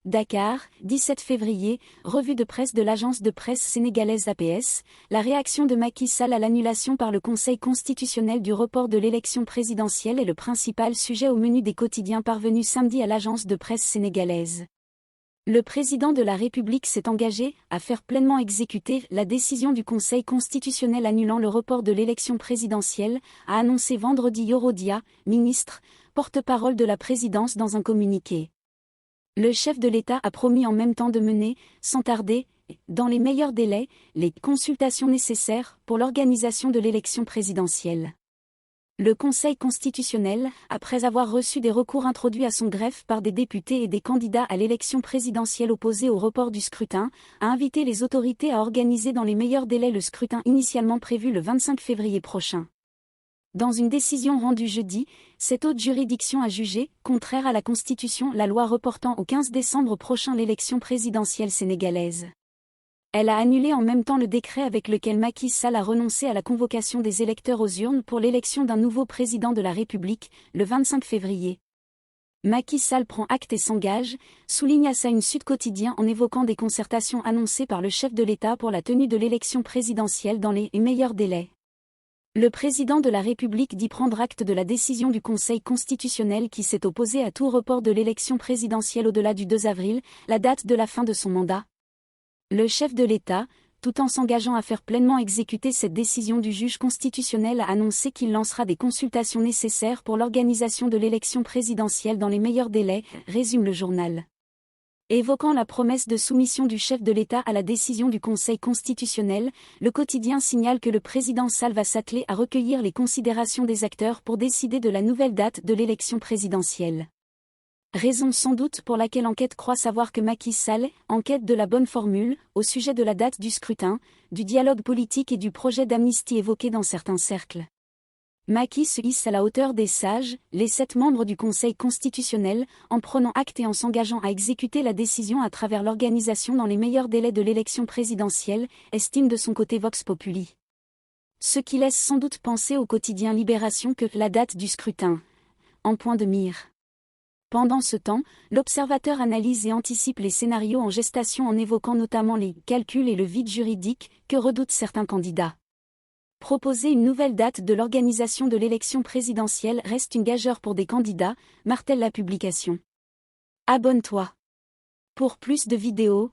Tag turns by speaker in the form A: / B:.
A: Dakar, 17 février, revue de presse de l'agence de presse sénégalaise APS, la réaction de Macky Sall à l'annulation par le Conseil constitutionnel du report de l'élection présidentielle est le principal sujet au menu des quotidiens parvenus samedi à l'agence de presse sénégalaise. Le président de la République s'est engagé à faire pleinement exécuter la décision du Conseil constitutionnel annulant le report de l'élection présidentielle, a annoncé vendredi Yoro Dia, ministre, porte-parole de la présidence dans un communiqué. Le chef de l'État a promis en même temps de mener, sans tarder, dans les meilleurs délais, les consultations nécessaires pour l'organisation de l'élection présidentielle. Le Conseil constitutionnel, après avoir reçu des recours introduits à son greffe par des députés et des candidats à l'élection présidentielle opposés au report du scrutin, a invité les autorités à organiser dans les meilleurs délais le scrutin initialement prévu le 25 février prochain. Dans une décision rendue jeudi, cette haute juridiction a jugé, contraire à la Constitution, la loi reportant au 15 décembre prochain l'élection présidentielle sénégalaise. Elle a annulé en même temps le décret avec lequel Macky Sall a renoncé à la convocation des électeurs aux urnes pour l'élection d'un nouveau président de la République, le 25 février. Macky Sall prend acte et s'engage, souligne à ça une Sud Quotidien en évoquant des concertations annoncées par le chef de l'État pour la tenue de l'élection présidentielle dans les meilleurs délais. Le président de la République dit prendre acte de la décision du Conseil constitutionnel qui s'est opposé à tout report de l'élection présidentielle au-delà du 2 avril, la date de la fin de son mandat. Le chef de l'État, tout en s'engageant à faire pleinement exécuter cette décision du juge constitutionnel, a annoncé qu'il lancera des consultations nécessaires pour l'organisation de l'élection présidentielle dans les meilleurs délais, résume le journal. Évoquant la promesse de soumission du chef de l'État à la décision du Conseil constitutionnel, le quotidien signale que le président Sall va s'atteler à recueillir les considérations des acteurs pour décider de la nouvelle date de l'élection présidentielle. Raison sans doute pour laquelle enquête croit savoir que Macky Sall, en quête de la bonne formule, au sujet de la date du scrutin, du dialogue politique et du projet d'amnistie évoqué dans certains cercles. Macky se hisse à la hauteur des sages, les 7 membres du Conseil constitutionnel, en prenant acte et en s'engageant à exécuter la décision à travers l'organisation dans les meilleurs délais de l'élection présidentielle, estime de son côté Vox Populi. Ce qui laisse sans doute penser au quotidien Libération que la date du scrutin, en point de mire. Pendant ce temps, l'Observateur analyse et anticipe les scénarios en gestation en évoquant notamment les calculs et le vide juridique que redoutent certains candidats. Proposer une nouvelle date de l'organisation de l'élection présidentielle reste une gageure pour des candidats, martèle la publication. Abonne-toi. Pour plus de vidéos,